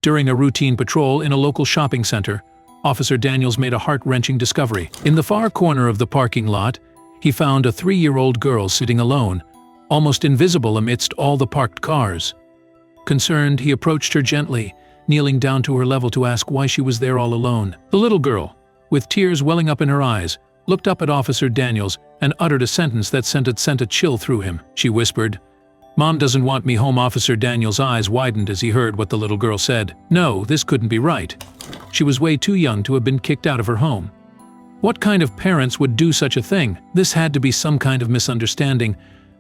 During a routine patrol in a local shopping center, Officer Daniels made a heart-wrenching discovery. In the far corner of the parking lot, he found a 3-year-old girl sitting alone, almost invisible amidst all the parked cars. Concerned, he approached her gently, kneeling down to her level to ask why she was there all alone. The little girl, with tears welling up in her eyes, looked up at Officer Daniels and uttered a sentence that sent a chill through him. She whispered, "Mom doesn't want me home." Officer Daniels' eyes widened as he heard what the little girl said. No, this couldn't be right. She was way too young to have been kicked out of her home. What kind of parents would do such a thing? This had to be some kind of misunderstanding.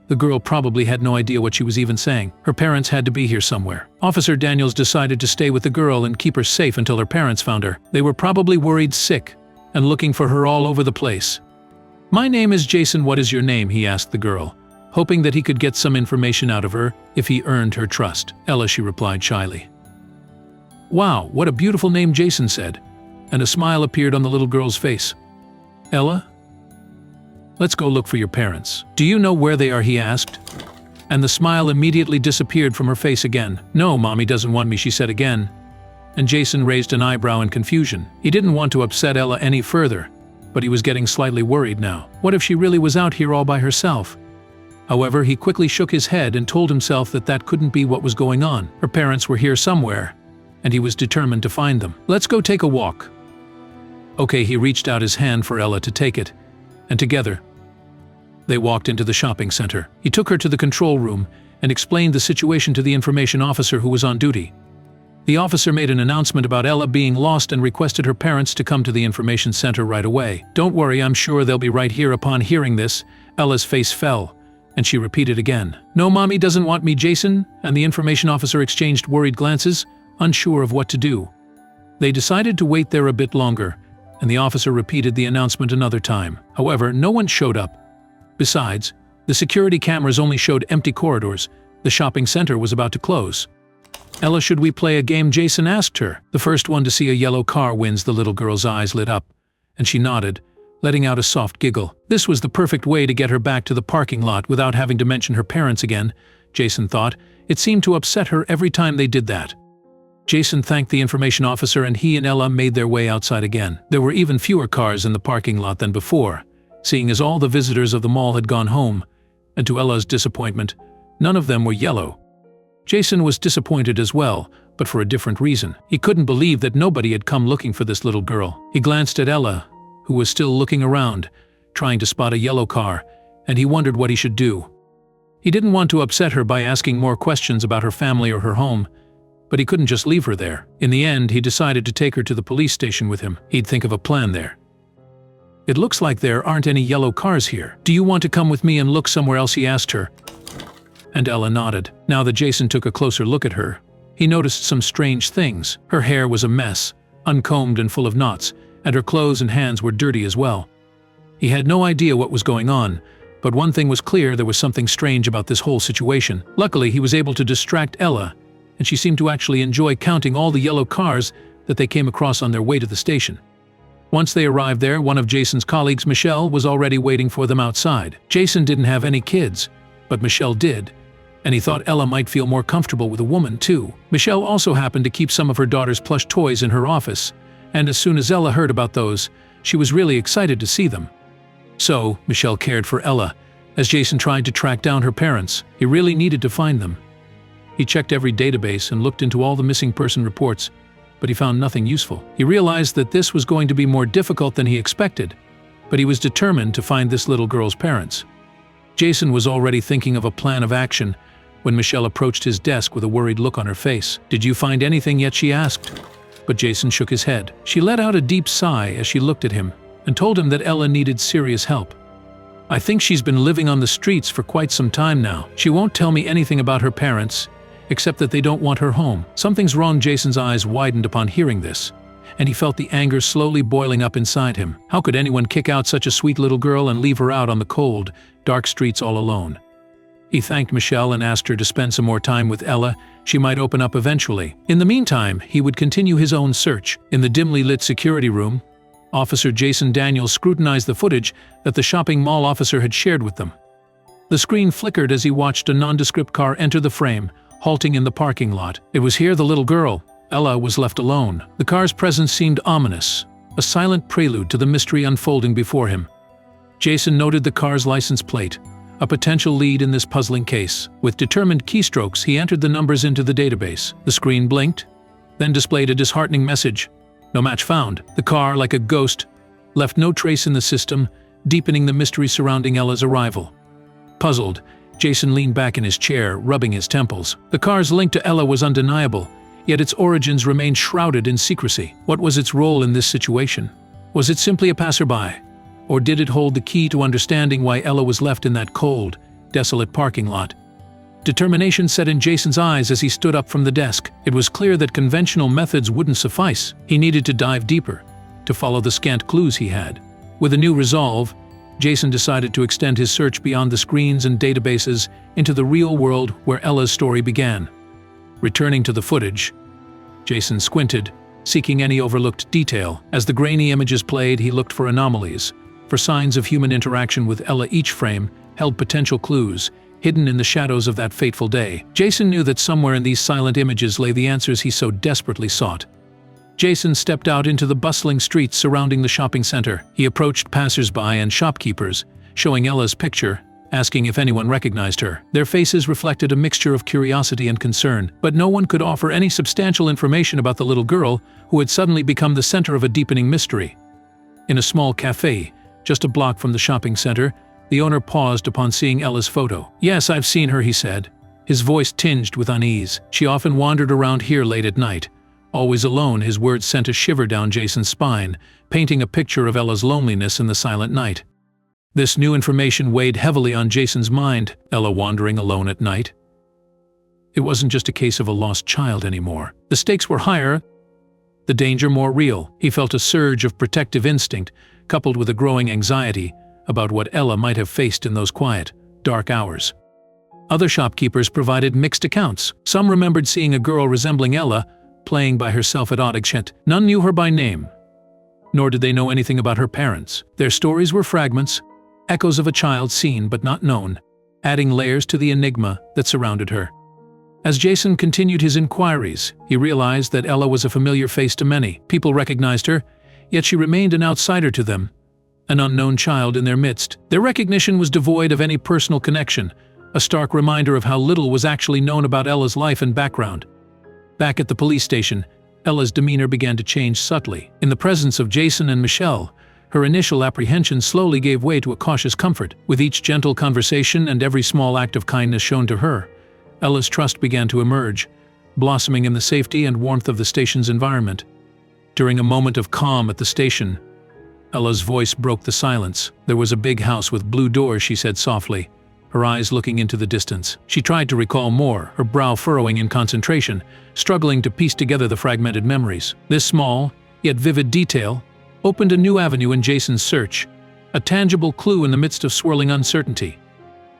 The girl probably had no idea what she was even saying. Her parents had to be here somewhere. Officer Daniels decided to stay with the girl and keep her safe until her parents found her. They were probably worried sick and looking for her all over the place. "My name is Jason. What is your name?" he asked the girl, hoping that he could get some information out of her if he earned her trust. "Ella," she replied shyly. "Wow, what a beautiful name," Jason said, and a smile appeared on the little girl's face. "Ella? Let's go look for your parents." "Do you know where they are?" he asked. And the smile immediately disappeared from her face again. "No, Mommy doesn't want me," she said again. And Jason raised an eyebrow in confusion. He didn't want to upset Ella any further, but he was getting slightly worried now. What if she really was out here all by herself? However, he quickly shook his head and told himself that that couldn't be what was going on. Her parents were here somewhere, and he was determined to find them. "Let's go take a walk." Okay, he reached out his hand for Ella to take it, and together, they walked into the shopping center. He took her to the control room and explained the situation to the information officer who was on duty. The officer made an announcement about Ella being lost and requested her parents to come to the information center right away. "Don't worry, I'm sure they'll be right here." Upon hearing this, Ella's face fell, and she repeated again, "No, Mommy doesn't want me, Jason," and the information officer exchanged worried glances, unsure of what to do. They decided to wait there a bit longer, and the officer repeated the announcement another time. However, no one showed up. Besides, the security cameras only showed empty corridors. The shopping center was about to close. "Ella, should we play a game?" Jason asked her. "The first one to see a yellow car wins." The little girl's eyes lit up, and she nodded, letting out a soft giggle. This was the perfect way to get her back to the parking lot without having to mention her parents again, Jason thought. It seemed to upset her every time they did that. Jason thanked the information officer, and he and Ella made their way outside again. There were even fewer cars in the parking lot than before, seeing as all the visitors of the mall had gone home, and to Ella's disappointment, none of them were yellow. Jason was disappointed as well, but for a different reason. He couldn't believe that nobody had come looking for this little girl. He glanced at Ella, who was still looking around, trying to spot a yellow car, and he wondered what he should do. He didn't want to upset her by asking more questions about her family or her home, but he couldn't just leave her there. In the end, he decided to take her to the police station with him. He'd think of a plan there. "It looks like there aren't any yellow cars here. Do you want to come with me and look somewhere else?" he asked her. And Ella nodded. Now that Jason took a closer look at her, he noticed some strange things. Her hair was a mess, uncombed and full of knots, and her clothes and hands were dirty as well. He had no idea what was going on, but one thing was clear: there was something strange about this whole situation. Luckily, he was able to distract Ella, and she seemed to actually enjoy counting all the yellow cars that they came across on their way to the station. Once they arrived there, one of Jason's colleagues, Michelle, was already waiting for them outside. Jason didn't have any kids, but Michelle did, and he thought Ella might feel more comfortable with a woman too. Michelle also happened to keep some of her daughter's plush toys in her office, and as soon as Ella heard about those, she was really excited to see them. So, Michelle cared for Ella, as Jason tried to track down her parents. He really needed to find them. He checked every database and looked into all the missing person reports, but he found nothing useful. He realized that this was going to be more difficult than he expected, but he was determined to find this little girl's parents. Jason was already thinking of a plan of action when Michelle approached his desk with a worried look on her face. "Did you find anything yet?" she asked. But Jason shook his head. She let out a deep sigh as she looked at him and told him that Ella needed serious help. "I think she's been living on the streets for quite some time now. She won't tell me anything about her parents, except that they don't want her home." Something's wrong. Jason's eyes widened upon hearing this, and he felt the anger slowly boiling up inside him. How could anyone kick out such a sweet little girl and leave her out on the cold, dark streets all alone? He thanked Michelle and asked her to spend some more time with Ella. She might open up eventually. In the meantime, he would continue his own search. In the dimly lit security room, Officer Jason Daniels scrutinized the footage that the shopping mall officer had shared with them. The screen flickered as he watched a nondescript car enter the frame, halting in the parking lot. It was here the little girl, Ella was left alone. The car's presence seemed ominous, a silent prelude to the mystery unfolding before him. Jason noted the car's license plate, a potential lead in this puzzling case. With determined keystrokes, he entered the numbers into the database. The screen blinked, then displayed a disheartening message. No match found. The car, like a ghost, left no trace in the system, deepening the mystery surrounding Ella's arrival. Puzzled, Jason leaned back in his chair, rubbing his temples. The car's link to Ella was undeniable, yet its origins remained shrouded in secrecy. What was its role in this situation? Was it simply a passerby? Or did it hold the key to understanding why Ella was left in that cold, desolate parking lot? Determination set in Jason's eyes as he stood up from the desk. It was clear that conventional methods wouldn't suffice. He needed to dive deeper, to follow the scant clues he had. With a new resolve, Jason decided to extend his search beyond the screens and databases into the real world where Ella's story began. Returning to the footage, Jason squinted, seeking any overlooked detail. As the grainy images played, he looked for anomalies, for signs of human interaction with Ella. Each frame held potential clues, hidden in the shadows of that fateful day. Jason knew that somewhere in these silent images lay the answers he so desperately sought. Jason stepped out into the bustling streets surrounding the shopping center. He approached passersby and shopkeepers, showing Ella's picture, asking if anyone recognized her. Their faces reflected a mixture of curiosity and concern, but no one could offer any substantial information about the little girl who had suddenly become the center of a deepening mystery. In a small cafe, just a block from the shopping center, the owner paused upon seeing Ella's photo. "Yes, I've seen her," he said, his voice tinged with unease. "She often wandered around here late at night." Always alone, his words sent a shiver down Jason's spine, painting a picture of Ella's loneliness in the silent night. This new information weighed heavily on Jason's mind. Ella wandering alone at night? It wasn't just a case of a lost child anymore. The stakes were higher, the danger more real. He felt a surge of protective instinct, coupled with a growing anxiety about what Ella might have faced in those quiet, dark hours. Other shopkeepers provided mixed accounts. Some remembered seeing a girl resembling Ella, playing by herself at odd hours. None knew her by name, nor did they know anything about her parents. Their stories were fragments, echoes of a child seen but not known, adding layers to the enigma that surrounded her. As Jason continued his inquiries, he realized that Ella was a familiar face to many. People recognized her, yet she remained an outsider to them, an unknown child in their midst. Their recognition was devoid of any personal connection, a stark reminder of how little was actually known about Ella's life and background. Back at the police station, Ella's demeanor began to change subtly. In the presence of Jason and Michelle, her initial apprehension slowly gave way to a cautious comfort. With each gentle conversation and every small act of kindness shown to her, Ella's trust began to emerge, blossoming in the safety and warmth of the station's environment. During a moment of calm at the station, Ella's voice broke the silence. "There was a big house with blue doors," she said softly, her eyes looking into the distance. She tried to recall more, her brow furrowing in concentration, struggling to piece together the fragmented memories. This small, yet vivid detail opened a new avenue in Jason's search, a tangible clue in the midst of swirling uncertainty.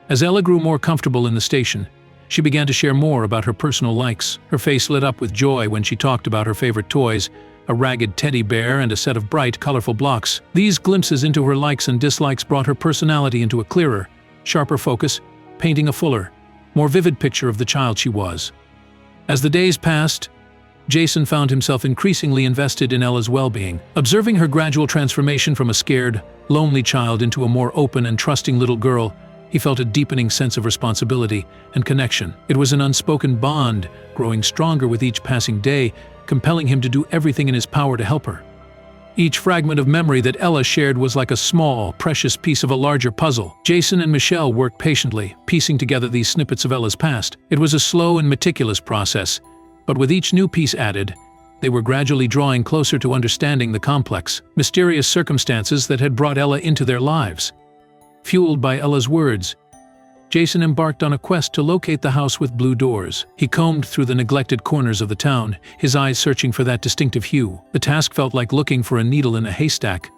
As Ella grew more comfortable in the station, she began to share more about her personal likes. Her face lit up with joy when she talked about her favorite toys, a ragged teddy bear and a set of bright, colorful blocks. These glimpses into her likes and dislikes brought her personality into a clearer, sharper focus, painting a fuller, more vivid picture of the child she was. As the days passed, Jason found himself increasingly invested in Ella's well-being. Observing her gradual transformation from a scared, lonely child into a more open and trusting little girl, he felt a deepening sense of responsibility and connection. It was an unspoken bond, growing stronger with each passing day, compelling him to do everything in his power to help her. Each fragment of memory that Ella shared was like a small, precious piece of a larger puzzle. Jason and Michelle worked patiently, piecing together these snippets of Ella's past. It was a slow and meticulous process, but with each new piece added, they were gradually drawing closer to understanding the complex, mysterious circumstances that had brought Ella into their lives. Fueled by Ella's words, Jason embarked on a quest to locate the house with blue doors. He combed through the neglected corners of the town, his eyes searching for that distinctive hue. The task felt like looking for a needle in a haystack,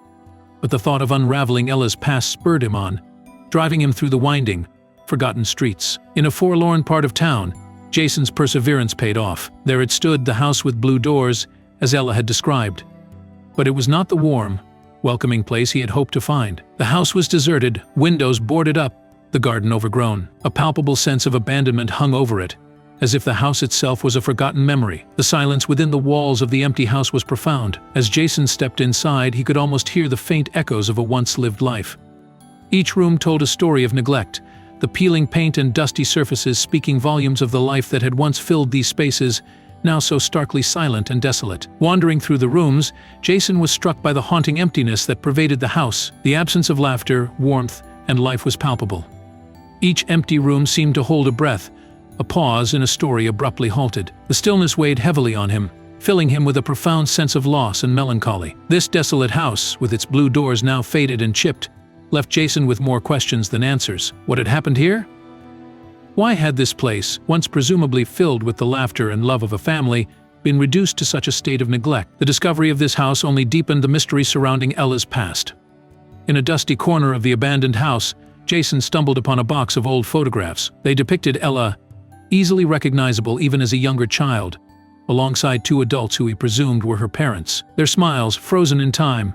but the thought of unraveling Ella's past spurred him on, driving him through the winding, forgotten streets. In a forlorn part of town, Jason's perseverance paid off. There it stood, the house with blue doors, as Ella had described. But it was not the warm, welcoming place he had hoped to find. The house was deserted, windows boarded up, the garden overgrown. A palpable sense of abandonment hung over it, as if the house itself was a forgotten memory. The silence within the walls of the empty house was profound. As Jason stepped inside, he could almost hear the faint echoes of a once-lived life. Each room told a story of neglect, the peeling paint and dusty surfaces speaking volumes of the life that had once filled these spaces, now so starkly silent and desolate. Wandering through the rooms, Jason was struck by the haunting emptiness that pervaded the house. The absence of laughter, warmth, and life was palpable. Each empty room seemed to hold a breath, a pause in a story abruptly halted. The stillness weighed heavily on him, filling him with a profound sense of loss and melancholy. This desolate house, with its blue doors now faded and chipped, left Jason with more questions than answers. What had happened here? Why had this place, once presumably filled with the laughter and love of a family, been reduced to such a state of neglect? The discovery of this house only deepened the mystery surrounding Ella's past. In a dusty corner of the abandoned house, Jason stumbled upon a box of old photographs. They depicted Ella, easily recognizable even as a younger child, alongside two adults who he presumed were her parents. Their smiles, frozen in time,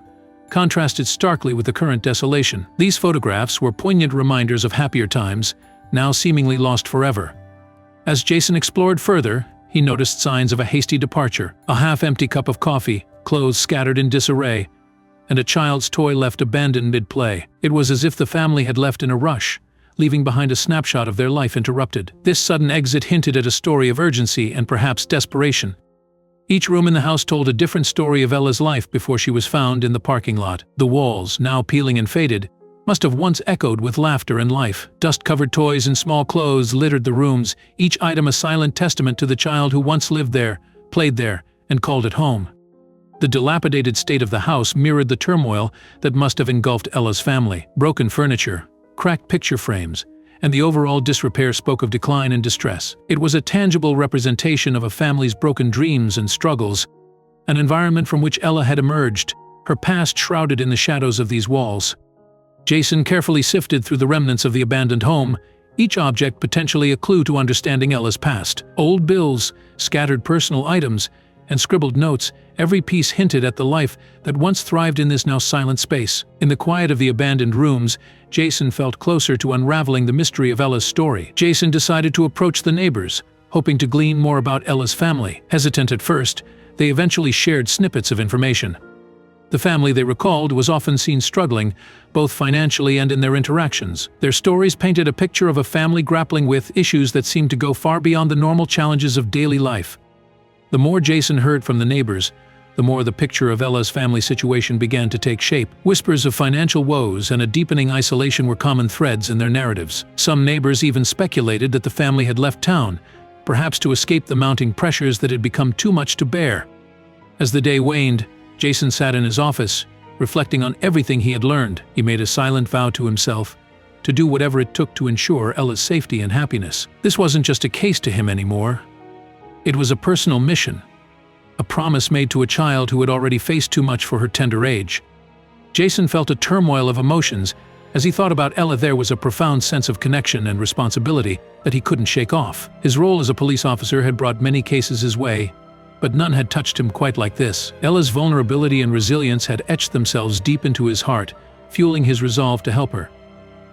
contrasted starkly with the current desolation. These photographs were poignant reminders of happier times, now seemingly lost forever. As Jason explored further, he noticed signs of a hasty departure: a half-empty cup of coffee, clothes scattered in disarray, and a child's toy left abandoned mid-play. It was as if the family had left in a rush, leaving behind a snapshot of their life interrupted. This sudden exit hinted at a story of urgency and perhaps desperation. Each room in the house told a different story of Ella's life before she was found in the parking lot. The walls, now peeling and faded, must have once echoed with laughter and life. Dust-covered toys and small clothes littered the rooms, each item a silent testament to the child who once lived there, played there, and called it home. The dilapidated state of the house mirrored the turmoil that must have engulfed Ella's family. Broken furniture, cracked picture frames, and the overall disrepair spoke of decline and distress. It was a tangible representation of a family's broken dreams and struggles, an environment from which Ella had emerged, her past shrouded in the shadows of these walls. Jason carefully sifted through the remnants of the abandoned home, each object potentially a clue to understanding Ella's past. Old bills, scattered personal items, and scribbled notes, every piece hinted at the life that once thrived in this now silent space. In the quiet of the abandoned rooms, Jason felt closer to unraveling the mystery of Ella's story. Jason decided to approach the neighbors, hoping to glean more about Ella's family. Hesitant at first, they eventually shared snippets of information. The family, they recalled, was often seen struggling, both financially and in their interactions. Their stories painted a picture of a family grappling with issues that seemed to go far beyond the normal challenges of daily life. The more Jason heard from the neighbors, the more the picture of Ella's family situation began to take shape. Whispers of financial woes and a deepening isolation were common threads in their narratives. Some neighbors even speculated that the family had left town, perhaps to escape the mounting pressures that had become too much to bear. As the day waned, Jason sat in his office, reflecting on everything he had learned. He made a silent vow to himself to do whatever it took to ensure Ella's safety and happiness. This wasn't just a case to him anymore. It was a personal mission, a promise made to a child who had already faced too much for her tender age. Jason felt a turmoil of emotions. As he thought about Ella, there was a profound sense of connection and responsibility that he couldn't shake off. His role as a police officer had brought many cases his way, but none had touched him quite like this. Ella's vulnerability and resilience had etched themselves deep into his heart, fueling his resolve to help her.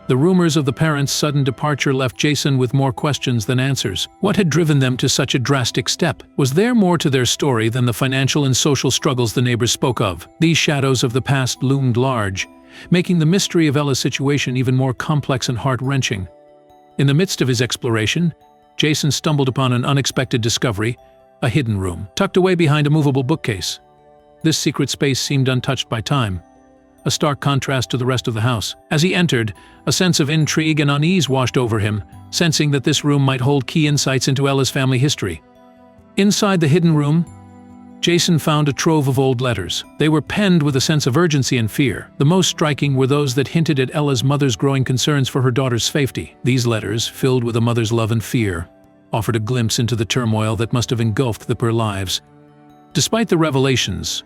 The rumors of the parents' sudden departure left Jason with more questions than answers. What had driven them to such a drastic step? Was there more to their story than the financial and social struggles the neighbors spoke of? These shadows of the past loomed large, making the mystery of Ella's situation even more complex and heart-wrenching. In the midst of his exploration, Jason stumbled upon an unexpected discovery: a hidden room, tucked away behind a movable bookcase. This secret space seemed untouched by time, a stark contrast to the rest of the house. As he entered, a sense of intrigue and unease washed over him, sensing that this room might hold key insights into Ella's family history. Inside the hidden room, Jason found a trove of old letters. They were penned with a sense of urgency and fear. The most striking were those that hinted at Ella's mother's growing concerns for her daughter's safety. These letters, filled with a mother's love and fear, offered a glimpse into the turmoil that must have engulfed their lives. Despite the revelations,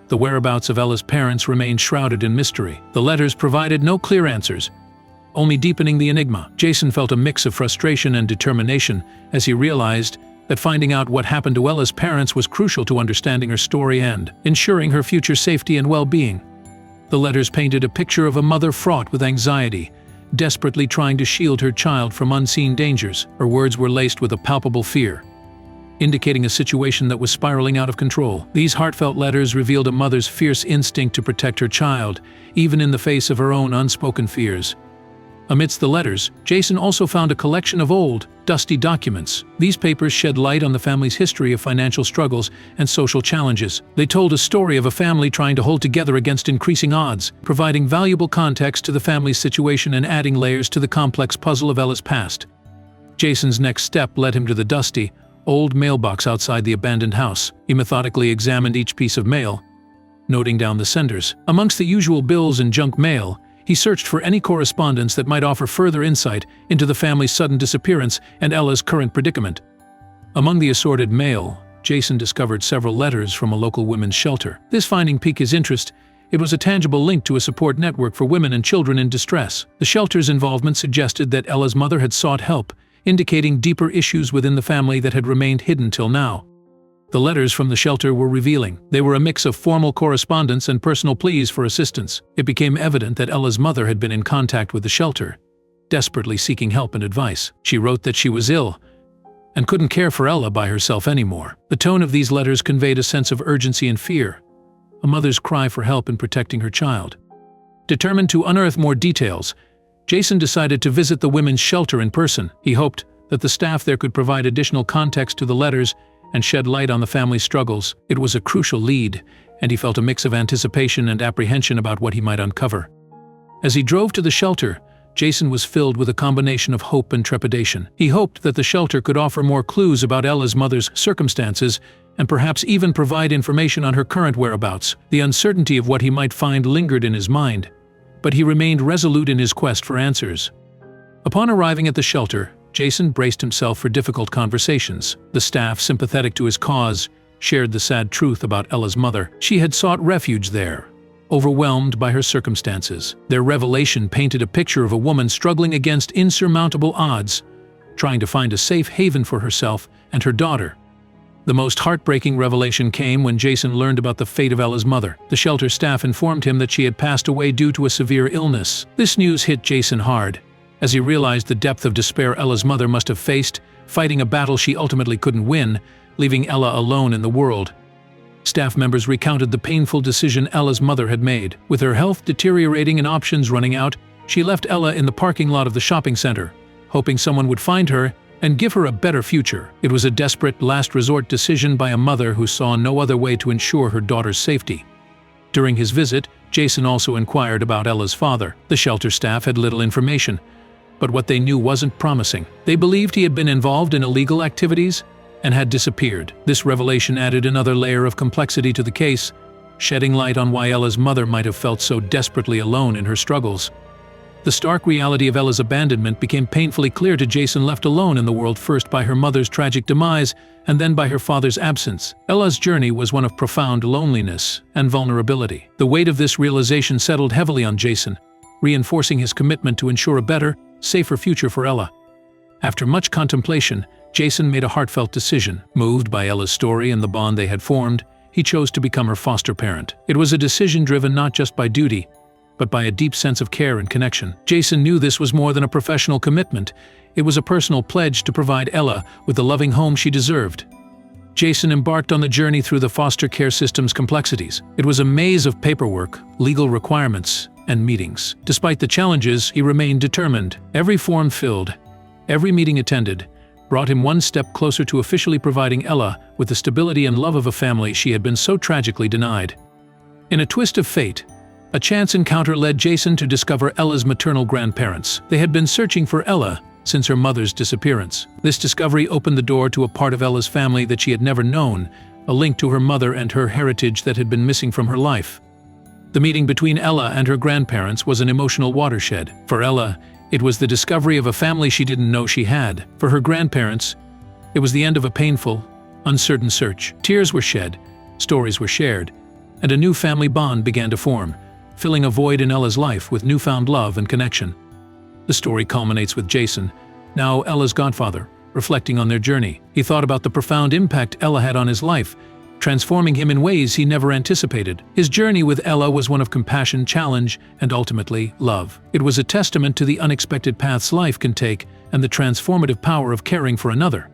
the whereabouts of Ella's parents remained shrouded in mystery. The letters provided no clear answers, only deepening the enigma. Jason felt a mix of frustration and determination as he realized that finding out what happened to Ella's parents was crucial to understanding her story and ensuring her future safety and well-being. The letters painted a picture of a mother fraught with anxiety, desperately trying to shield her child from unseen dangers. Her words were laced with a palpable fear, indicating a situation that was spiraling out of control. These heartfelt letters revealed a mother's fierce instinct to protect her child, even in the face of her own unspoken fears. Amidst the letters, Jason also found a collection of old, dusty documents. These papers shed light on the family's history of financial struggles and social challenges. They told a story of a family trying to hold together against increasing odds, providing valuable context to the family's situation and adding layers to the complex puzzle of Ella's past. Jason's next step led him to the dusty, old mailbox outside the abandoned house. He methodically examined each piece of mail, noting down the senders. Amongst the usual bills and junk mail, he searched for any correspondence that might offer further insight into the family's sudden disappearance and Ella's current predicament. Among the assorted mail, Jason discovered several letters from a local women's shelter. This finding piqued his interest. It was a tangible link to a support network for women and children in distress. The shelter's involvement suggested that Ella's mother had sought help, indicating deeper issues within the family that had remained hidden till now. The letters from the shelter were revealing. They were a mix of formal correspondence and personal pleas for assistance. It became evident that Ella's mother had been in contact with the shelter, desperately seeking help and advice. She wrote that she was ill and couldn't care for Ella by herself anymore. The tone of these letters conveyed a sense of urgency and fear, a mother's cry for help in protecting her child. Determined to unearth more details, Jason decided to visit the women's shelter in person. He hoped that the staff there could provide additional context to the letters and shed light on the family's struggles. It was a crucial lead, and he felt a mix of anticipation and apprehension about what he might uncover. As he drove to the shelter, Jason was filled with a combination of hope and trepidation. He hoped that the shelter could offer more clues about Ella's mother's circumstances and perhaps even provide information on her current whereabouts. The uncertainty of what he might find lingered in his mind, but he remained resolute in his quest for answers. Upon arriving at the shelter, Jason braced himself for difficult conversations. The staff, sympathetic to his cause, shared the sad truth about Ella's mother. She had sought refuge there, overwhelmed by her circumstances. Their revelation painted a picture of a woman struggling against insurmountable odds, trying to find a safe haven for herself and her daughter. The most heartbreaking revelation came when Jason learned about the fate of Ella's mother. The shelter staff informed him that she had passed away due to a severe illness. This news hit Jason hard, as he realized the depth of despair Ella's mother must have faced, fighting a battle she ultimately couldn't win, leaving Ella alone in the world. Staff members recounted the painful decision Ella's mother had made. With her health deteriorating and options running out, she left Ella in the parking lot of the shopping center, hoping someone would find her and give her a better future. It was a desperate, last-resort decision by a mother who saw no other way to ensure her daughter's safety. During his visit, Jason also inquired about Ella's father. The shelter staff had little information, but what they knew wasn't promising. They believed he had been involved in illegal activities and had disappeared. This revelation added another layer of complexity to the case, shedding light on why Ella's mother might have felt so desperately alone in her struggles. The stark reality of Ella's abandonment became painfully clear to Jason, left alone in the world first by her mother's tragic demise and then by her father's absence. Ella's journey was one of profound loneliness and vulnerability. The weight of this realization settled heavily on Jason, reinforcing his commitment to ensure a better, safer future for Ella. After much contemplation, Jason made a heartfelt decision. Moved by Ella's story and the bond they had formed, he chose to become her foster parent. It was a decision driven not just by duty, but by a deep sense of care and connection. Jason knew this was more than a professional commitment. It was a personal pledge to provide Ella with the loving home she deserved. Jason embarked on the journey through the foster care system's complexities. It was a maze of paperwork, legal requirements, and meetings. Despite the challenges, he remained determined. Every form filled, every meeting attended, brought him one step closer to officially providing Ella with the stability and love of a family she had been so tragically denied. In a twist of fate, a chance encounter led Jason to discover Ella's maternal grandparents. They had been searching for Ella since her mother's disappearance. This discovery opened the door to a part of Ella's family that she had never known, a link to her mother and her heritage that had been missing from her life. The meeting between Ella and her grandparents was an emotional watershed. For Ella, it was the discovery of a family she didn't know she had. For her grandparents, it was the end of a painful, uncertain search. Tears were shed, stories were shared, and a new family bond began to form, filling a void in Ella's life with newfound love and connection. The story culminates with Jason, now Ella's godfather, reflecting on their journey. He thought about the profound impact Ella had on his life, transforming him in ways he never anticipated. His journey with Ella was one of compassion, challenge, and ultimately, love. It was a testament to the unexpected paths life can take and the transformative power of caring for another.